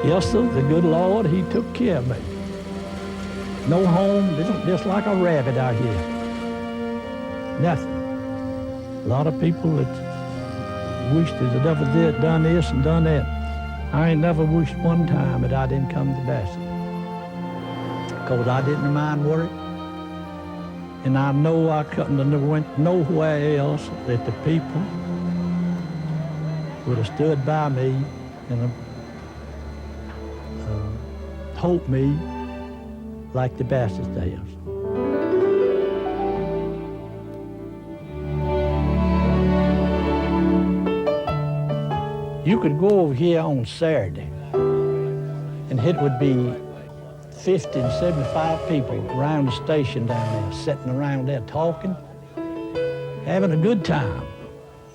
Yes, sir, the good Lord, he took care of me. No home, just like a rabbit out here. Nothing. A lot of people that wish that the devil did done this and done that. I ain't never wished one time that I didn't come to Bassett. Because I didn't mind work. And I know I couldn't have went nowhere else that the people would have stood by me and helped me like the Bassett does. You could go over here on Saturday, and it would be 50 and 75 people around the station down there, sitting around there talking, having a good time.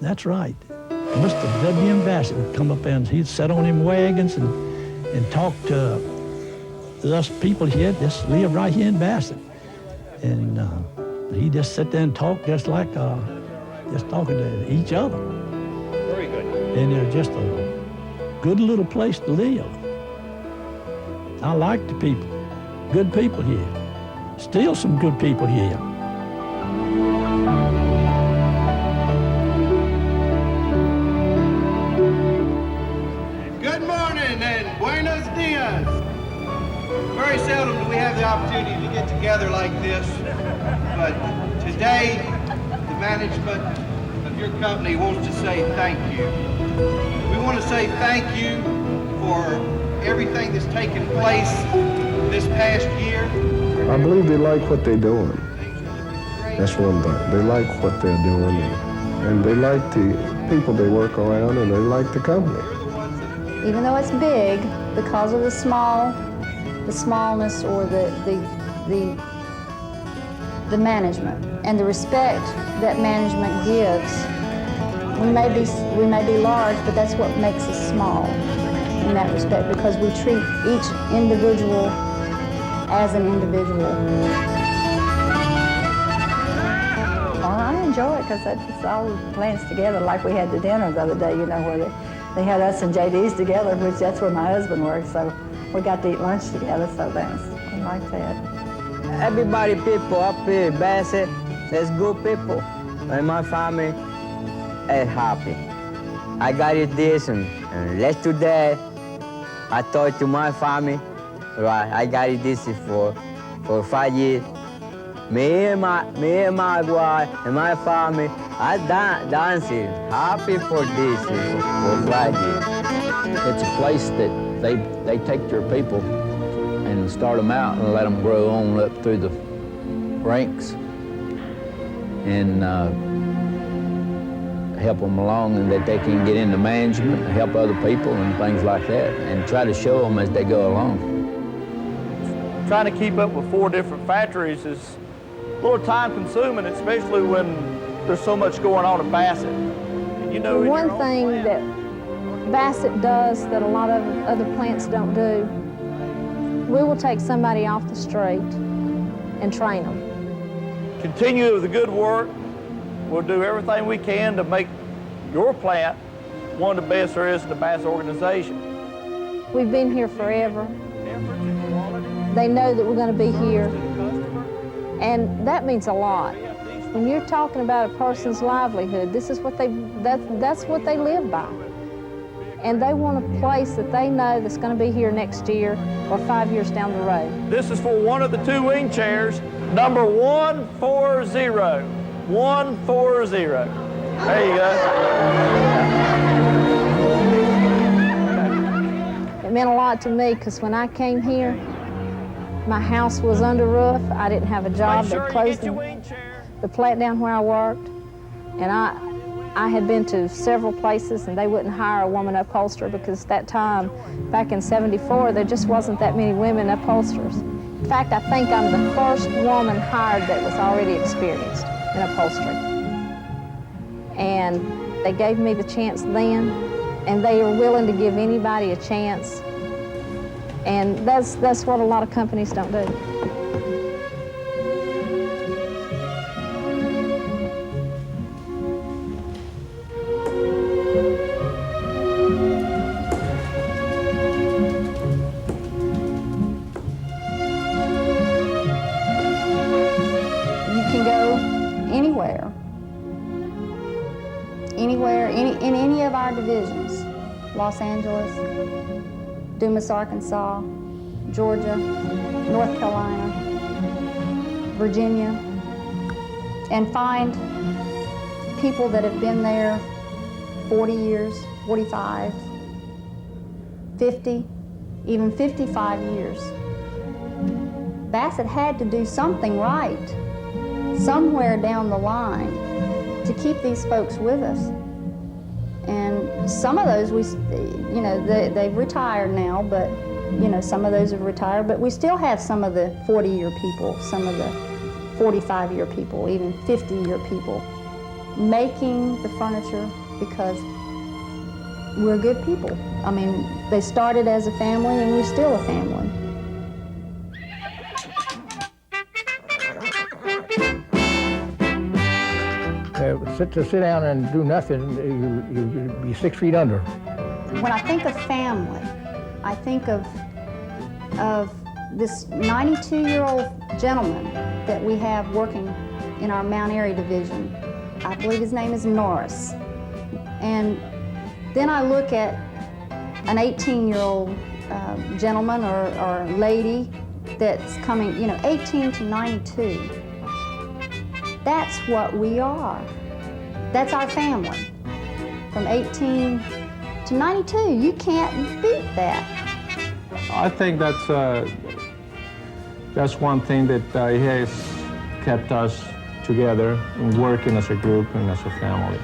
That's right. Mr. W.M. Bassett would come up there and he'd sit on them wagons and talk to us people here, just live right here in Bassett. And he'd just sit there and talk just like, just talking to each other. Very good. And it was just a good little place to live. I like the people, good people here. Still some good people here. Good morning and buenos dias. Very seldom do we have the opportunity to get together like this, but today the management of your company wants to say thank you. We want to say thank you for everything that's taken place this past year. I believe they like what they're doing. That's one thing. They like what they're doing, and they like the people they work around, and they like the company. Even though it's big, because of the smallness or the management and the respect that management gives, we may be large, but that's what makes us small in that respect, because we treat each individual as an individual. Well, I enjoy it because it's all plans together, like we had the dinner the other day, you know, where they had us and JD's together, which that's where my husband works, so we got to eat lunch together, so I like that. Everybody people up here in Bassett, there's good people, and my family is happy. I got it this and let's do that. I talked to my family, right, I got it this for 5 years. Me and my wife and my family, I dancing happy for this for 5 years. It's a place that they take their people and start them out and let them grow on up through the ranks and help them along, and that they can get into management and help other people and things like that, and try to show them as they go along. Trying to keep up with 4 different factories is a little time consuming, especially when there's so much going on at Bassett. You know, One thing that Bassett does that a lot of other plants don't do, we will take somebody off the street and train them. Continue the good work. We'll do everything we can to make your plant one of the best there is in the Bassett organization. We've been here forever. They know that we're going to be here, and that means a lot. When you're talking about a person's livelihood, this is what that's what they live by. And they want a place that they know that's going to be here next year or 5 years down the road. This is for one of the 2 wing chairs, number 140. 140. There you go. It meant a lot to me because when I came here, my house was under roof. I didn't have a job. They closed the plant down where I worked. And I had been to several places and they wouldn't hire a woman upholsterer because at that time, back in '74, there just wasn't that many women upholsterers. In fact, I think I'm the first woman hired that was already experienced in upholstery. And they gave me the chance then, and they are willing to give anybody a chance. And that's what a lot of companies don't do. 5 divisions: Los Angeles, Dumas, Arkansas, Georgia, North Carolina, Virginia, and find people that have been there 40 years, 45, 50, even 55 years. Bassett had to do something right somewhere down the line to keep these folks with us. And some of those, they've retired now, but, some of those have retired, but we still have some of the 40-year people, some of the 45-year people, even 50-year people, making the furniture because we're good people. I mean, they started as a family and we're still a family. To sit down and do nothing, you'd be 6 feet under. When I think of family, I think of this 92-year-old gentleman that we have working in our Mount Airy division. I believe his name is Norris. And then I look at an 18-year-old gentleman or lady that's coming, 18 to 92. That's what we are. That's our family. From 18 to 92, you can't beat that. I think that's one thing that has kept us together and working as a group and as a family.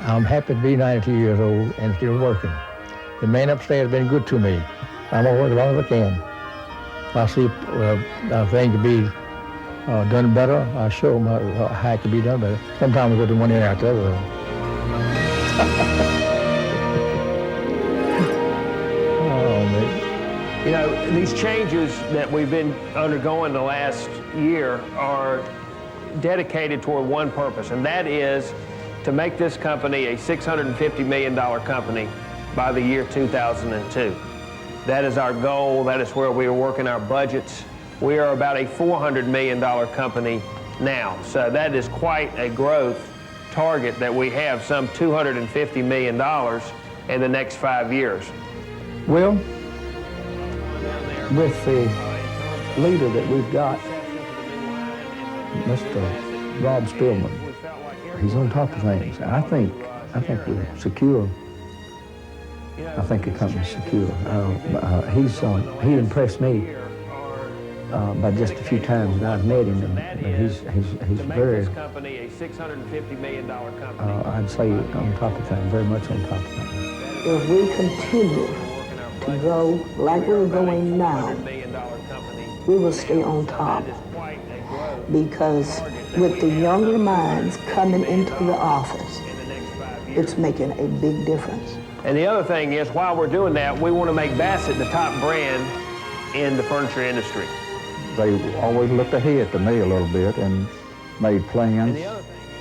I'm happy to be 92 years old and still working. The man upstairs has been good to me. I'm going to work as long as I can. If I see a thing to be done better, I show them how it can be done better. Sometimes we go to one end after the other. Oh, man. These changes that we've been undergoing the last year are dedicated toward one purpose, and that is to make this company a $650 million company by the year 2002. That is our goal. That is where we are working our budgets. We are about a $400 million company now, so that is quite a growth target that we have, some $250 million in the next 5 years. Well, with the leader that we've got, Mr. Rob Spillman, he's on top of things. I think we're secure. I think the company's secure. He impressed me by just a few times that I've met him, and he's very, I'd say on top of things, very much on top of things. If we continue to go like we're going now, we will stay on top. Because with the younger minds coming into the office, it's making a big difference. And the other thing is, while we're doing that, we want to make Bassett the top brand in the furniture industry. They always looked ahead to me a little bit and made plans,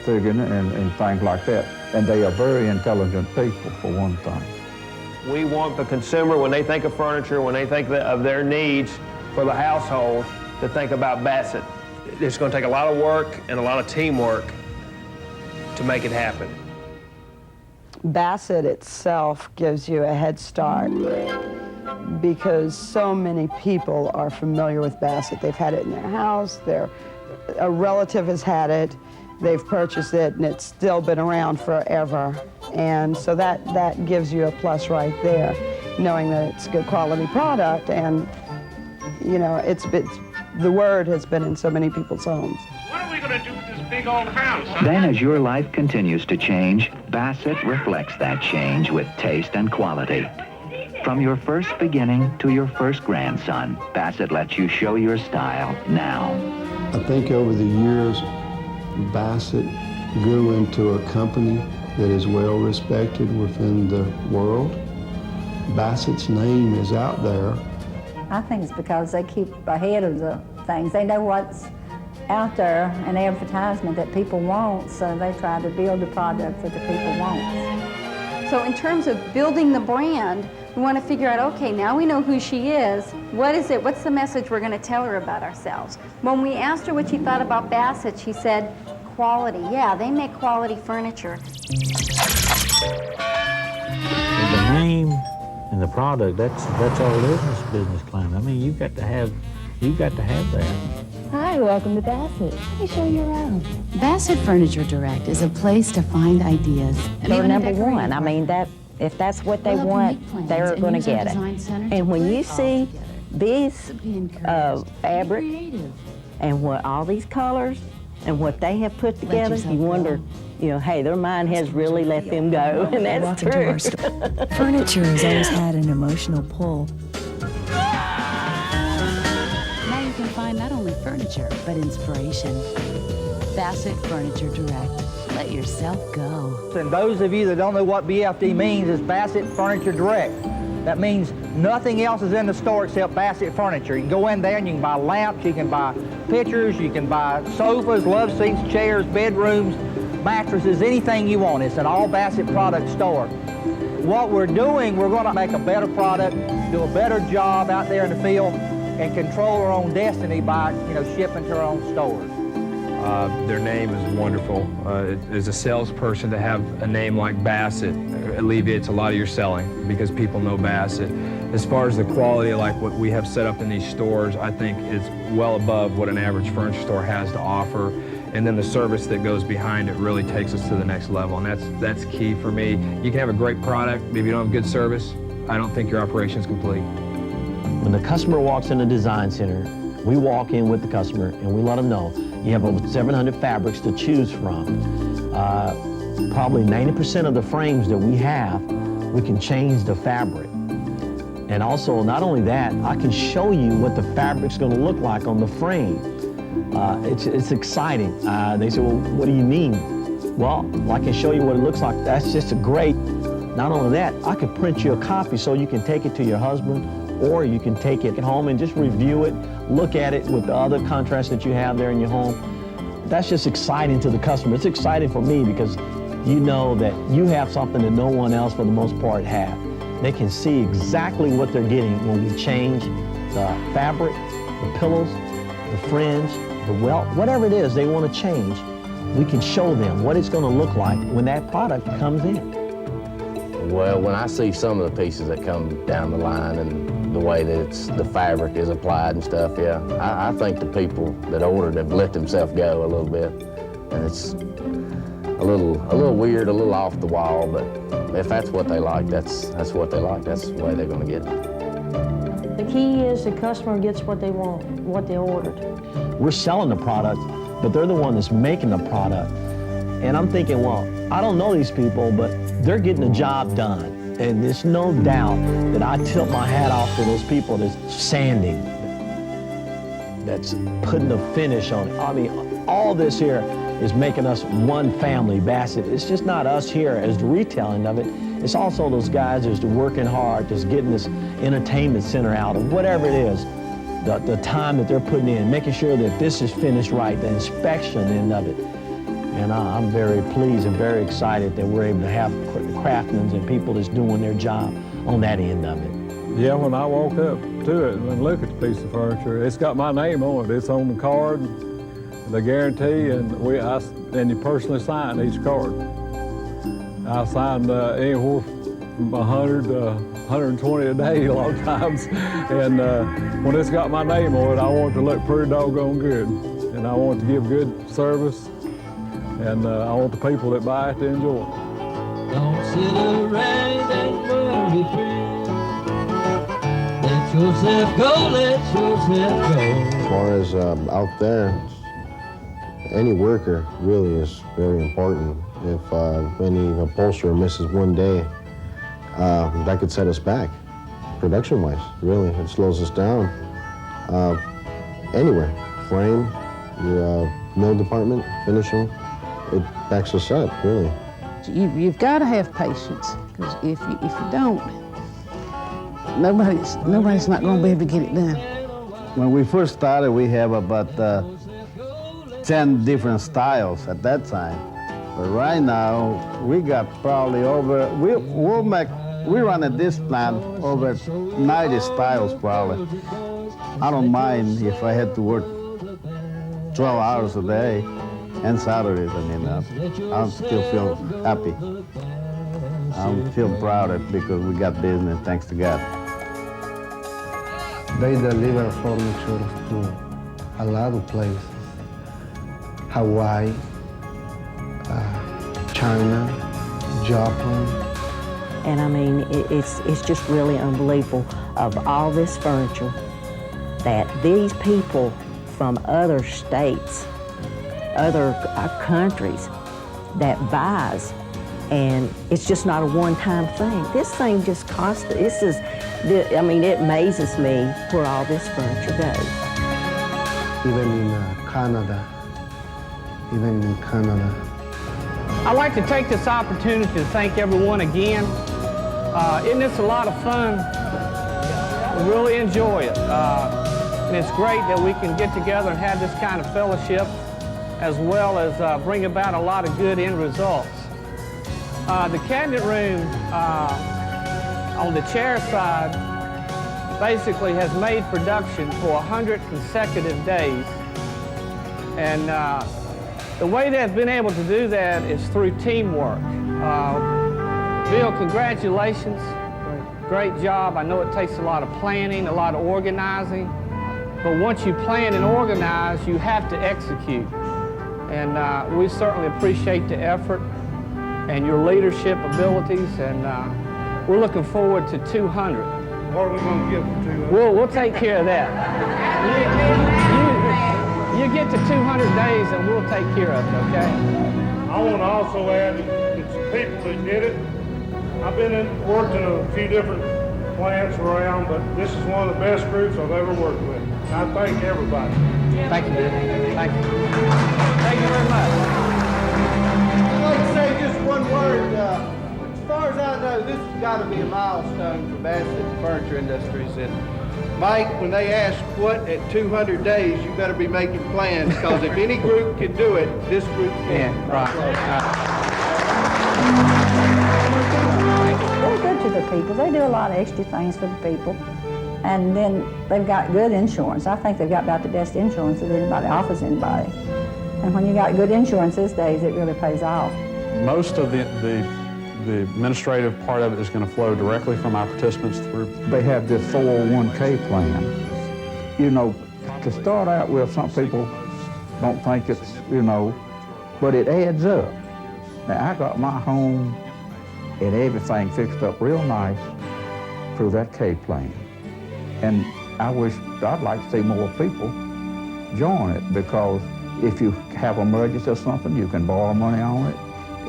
figuring and things like that. And they are very intelligent people, for one thing. We want the consumer, when they think of furniture, when they think of their needs for the household, to think about Bassett. It's going to take a lot of work and a lot of teamwork to make it happen. Bassett itself gives you a head start because so many people are familiar with Bassett. They've had it in their house, a relative has had it, they've purchased it, and it's still been around forever. And so that gives you a plus right there, knowing that it's a good quality product, and the word has been in so many people's homes. What are we going to do with this big old house? Huh? Then as your life continues to change, Bassett reflects that change with taste and quality. From your first beginning to your first grandson, Bassett lets you show your style now. I think over the years, Bassett grew into a company that is well respected within the world. Bassett's name is out there. I think it's because they keep ahead of the things. They know what's out there, an advertisement that people want, so they try to build a product that the people want. So in terms of building the brand, we want to figure out, okay, now we know who she is. What is it? What's the message we're going to tell her about ourselves? When we asked her what she thought about Bassett, she said, quality. Yeah, they make quality furniture. The name and the product, that's all it is in this business climate. I mean, you've got to have that. Hi, welcome to Bassett. Let me show you around. Bassett Furniture Direct is a place to find ideas. They're number one. I mean, that if that's what they want, they're going to get it. And when you see these fabric and what all these colors and what they have put together, you wonder, you know, hey, their mind has really let them go, and that's true. Furniture has always had an emotional pull. Now you can find not only furniture, but inspiration. Bassett Furniture Direct. Let yourself go. And those of you that don't know what BFD means, is Bassett Furniture Direct. That means nothing else is in the store except Bassett Furniture. You can go in there and you can buy lamps, you can buy pictures, you can buy sofas, love seats, chairs, bedrooms, mattresses, anything you want. It's an all Bassett product store. What we're doing, we're going to make a better product, do a better job out there in the field, and control our own destiny by, shipping to our own stores. Their name is wonderful. As a salesperson, to have a name like Bassett alleviates a lot of your selling because people know Bassett. As far as the quality, like what we have set up in these stores, I think is well above what an average furniture store has to offer. And then the service that goes behind it really takes us to the next level, and that's key for me. You can have a great product, but if you don't have good service, I don't think your operation is complete. When the customer walks in the design center, we walk in with the customer and we let them know you have over 700 fabrics to choose from. Probably 90% of the frames that we have, we can change the fabric. And also, not only that, I can show you what the fabric's going to look like on the frame. It's exciting. They say, well, what do you mean? Well, I can show you what it looks like. That's just a great. Not only that, I could print you a copy so you can take it to your husband, or you can take it home and just review it, look at it with the other contrasts that you have there in your home. That's just exciting to the customer. It's exciting for me because you know that you have something that no one else for the most part have. They can see exactly what they're getting when we change the fabric, the pillows, the fringe, the welt, whatever it is they want to change. We can show them what it's going to look like when that product comes in. Well, when I see some of the pieces that come down the line and the way that the fabric is applied and stuff, yeah, I think the people that ordered have let themselves go a little bit. And it's a little weird, a little off the wall, but if that's what they like, that's what they like. That's the way they're going to get it. The key is the customer gets what they want, what they ordered. We're selling the product, but they're the one that's making the product. And I'm thinking, well, I don't know these people, but they're getting the job done. And there's no doubt that I tilt my hat off to those people that's sanding, that's putting a finish on it. I mean, all this here is making us one family, Bassett. It's just not us here as the retailing of it. It's also those guys that's working hard, just getting this entertainment center out, or whatever it is, the time that they're putting in, making sure that this is finished right, the inspection end of it. And I'm very pleased and very excited that we're able to have craftsmen and people that's doing their job on that end of it. Yeah, when I walk up to it and look at the piece of furniture, it's got my name on it. It's on the card, the guarantee, and you personally sign each card. I signed anywhere from 100 to 120 a day a lot of times. And when it's got my name on it, I want it to look pretty doggone good. And I want it to give good service. And I want the people that buy it to enjoy it. Don't sit around and worry, friend. Let yourself go, let yourself go. As far as out there, any worker really is very important. If any upholsterer misses one day, that could set us back, production-wise, really. It slows us down. Anywhere, frame, your mill department, finishing, it backs us up, really. You've got to have patience, because if you don't, nobody's not going to be able to get it done. When we first started, we have about 10 different styles at that time. But right now, we got probably over, we run at this plant over 90 styles probably. I don't mind if I had to work 12 hours a day and Saturdays, I still feel happy. I feel proud of it because we got business, thanks to God. They deliver furniture to a lot of places. Hawaii, China, Japan. And I mean, it's just really unbelievable of all this furniture that these people from other states, other countries that buys, and it's just not a one-time thing. This thing just costs, I mean, it amazes me where all this furniture goes. Even in Canada. I'd like to take this opportunity to thank everyone again. Isn't this a lot of fun? We really enjoy it. And it's great that we can get together and have this kind of fellowship, as well as bring about a lot of good end results. The cabinet room on the chair side basically has made production for 100 consecutive days. And the way they've been able to do that is through teamwork. Bill, congratulations. Great job. I know it takes a lot of planning, a lot of organizing, but once you plan and organize, you have to execute. And we certainly appreciate the effort and your leadership abilities, and we're looking forward to 200. What are we going to get for 200? We'll take care of that. You get to 200 days and we'll take care of it, okay? I want to also add, it's the people that did it. I've worked in a few different plants around, but this is one of the best groups I've ever worked with. I thank everybody. Thank you, Bill. Thank you. Thank you very much. I'd like to say just one word. As far as I know, this has got to be a milestone for Bassett Furniture Industries. And Mike, when they ask what at 200 days, you better be making plans, because if any group can do it, this group can. Yeah, right. They're good to the people. They do a lot of extra things for the people. And then they've got good insurance. I think they've got about the best insurance that anybody offers anybody. And when you got good insurance these days, it really pays off. Most of the administrative part of it is going to flow directly from our participants through. They have this 401k plan. You know, to start out with, some people don't think it's, you know, but it adds up. Now, I got my home and everything fixed up real nice through that K plan. And I'd like to see more people join it, because if you have an emergency or something, you can borrow money on it.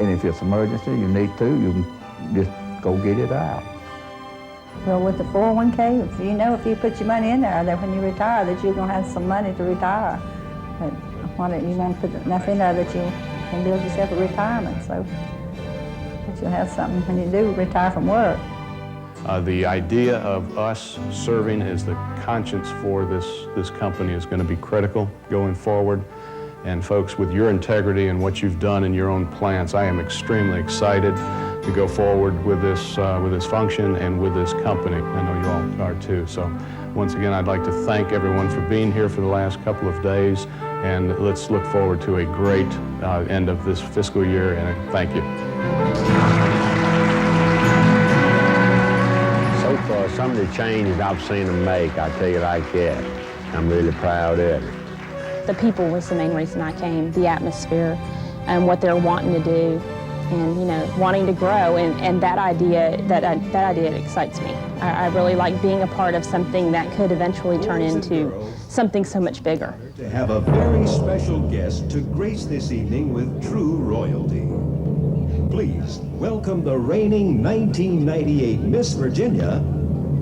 And if it's an emergency, you need to, you can just go get it out. Well, with the 401k, you know, if you put your money in there, that when you retire, that you're going to have some money to retire. But you want to put enough in there that you can build yourself a retirement, so that you'll have something when you do retire from work. The idea of us serving as the conscience for this company is going to be critical going forward. And folks, with your integrity and what you've done in your own plants, I am extremely excited to go forward with this function and with this company. I know you all are too. So once again, I'd like to thank everyone for being here for the last couple of days, and let's look forward to a great end of this fiscal year, and thank you. So far, some of the changes I've seen them make, I tell you like that, I'm really proud of it. The people was the main reason I came, the atmosphere and what they're wanting to do, and, you know, wanting to grow, and that idea excites me. I really like being a part of something that could eventually turn into something so much bigger. To have a very special guest to grace this evening with true royalty. Please welcome the reigning 1998 Miss Virginia,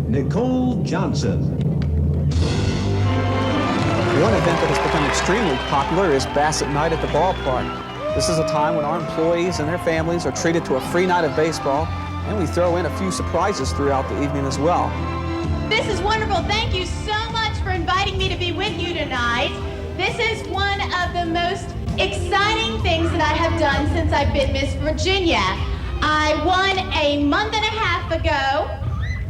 Nicole Johnson. One event that has become extremely popular is Bassett Night at the Ballpark. This is a time when our employees and their families are treated to a free night of baseball, and we throw in a few surprises throughout the evening as well. This is wonderful. Thank you so much for inviting me to be with you tonight. This is one of the most exciting things that I have done since I've been Miss Virginia. I won a month and a half ago,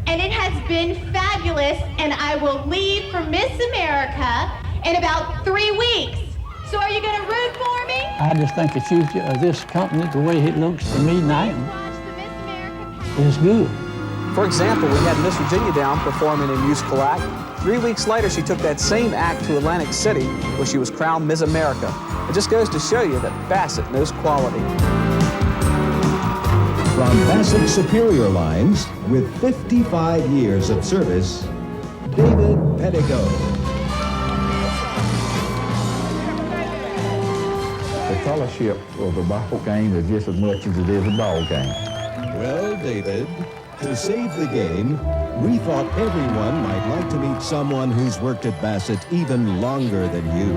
and it has been fabulous, and I will leave for Miss America in about 3 weeks. So are you going to root for me? I just think the future of this company, the way it looks to me now, and it's good. For example, we had Miss Virginia down performing a musical act. 3 weeks later, she took that same act to Atlantic City, where she was crowned Miss America. It just goes to show you that Bassett knows quality. From Bassett Superior Lines, with 55 years of service, David Pettigo. The fellowship of the ball game is just as much as it is a ball game. Well, David, to save the game, we thought everyone might like to meet someone who's worked at Bassett even longer than you.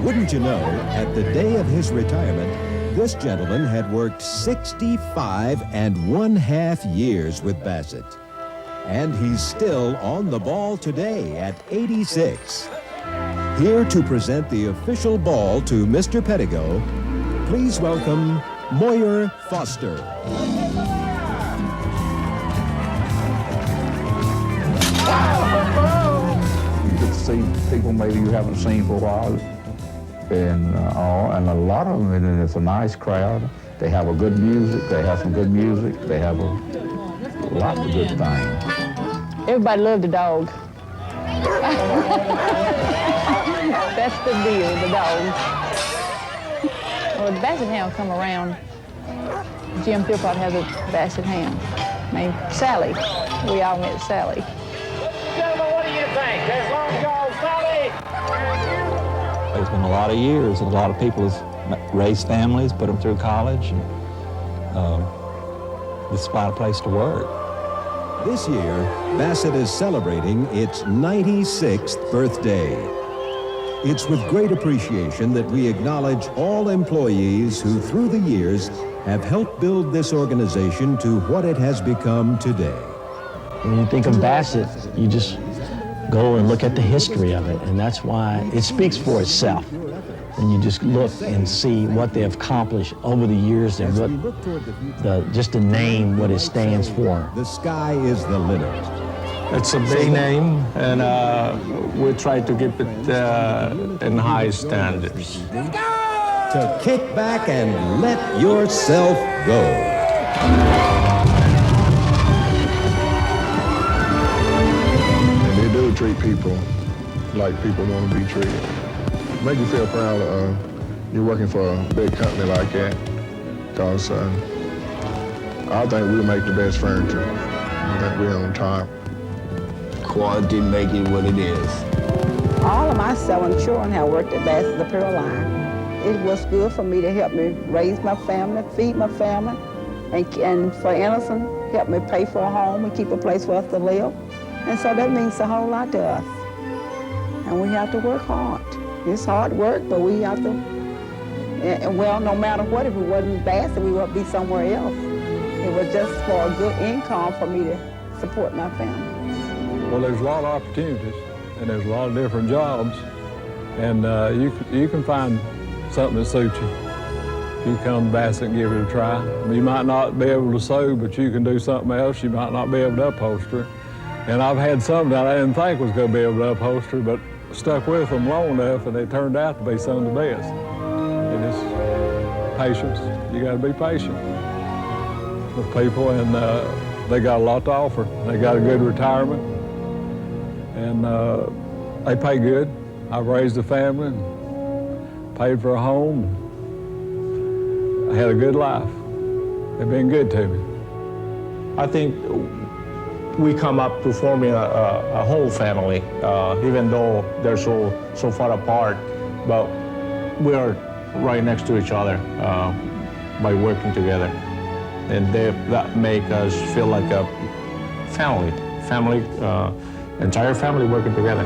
Wouldn't you know, at the day of his retirement, this gentleman had worked 65½ years with Bassett. And he's still on the ball today at 86. Here to present the official ball to Mr. Pettigo, please welcome Moyer Foster. You get to see people maybe you haven't seen for a while, and a lot of them, and it's a nice crowd. They have a good music. They have some good music. They have a lot of good things. Everybody loved the dog. That's the deal, the dog. Well, the Bassett Hound come around. Jim Philpott has a Bassett Hound named Sally. We all met Sally. Gentlemen, what do you think? There's long gone, Sally. It's been a lot of years, and a lot of people have raised families, put them through college, and this is quite a place to work. This year, Bassett is celebrating its 96th birthday. It's with great appreciation that we acknowledge all employees who, through the years, have helped build this organization to what it has become today. When you think of Bassett, you just go and look at the history of it, and that's why it speaks for itself. When you just look and see what they have accomplished over the years and what just the name, what it stands for. The sky is the limit. It's a big name, and we try to keep it in high standards. To kick back and let yourself go. They do treat people like people want to be treated. Make you feel proud you're working for a big company like that, because I think we make the best furniture. I think we're on top. Quality make it what it is. All of my 7 children have worked at Bassett Superior Line. It was good for me to help me raise my family, feed my family, and for Anderson, help me pay for a home and keep a place for us to live. And so that means a whole lot to us. And we have to work hard. It's hard work, but we have to, and well, no matter what, if it wasn't Bassett, we would be somewhere else. It was just for a good income for me to support my family. Well, there's a lot of opportunities, and there's a lot of different jobs, and you can find something that suits you. You come to Bassett and give it a try. You might not be able to sew, but you can do something else. You might not be able to upholster. And I've had some that I didn't think was going to be able to upholster, but stuck with them long enough, and they turned out to be some of the best. And it's patience. You got to be patient with people, and they got a lot to offer. They got a good retirement, and they pay good. I've raised a family, and paid for a home. I had a good life. They've been good to me. I think we come up to forming a whole family, even though they're so far apart, but we are right next to each other by working together. And that make us feel like a family, entire family working together.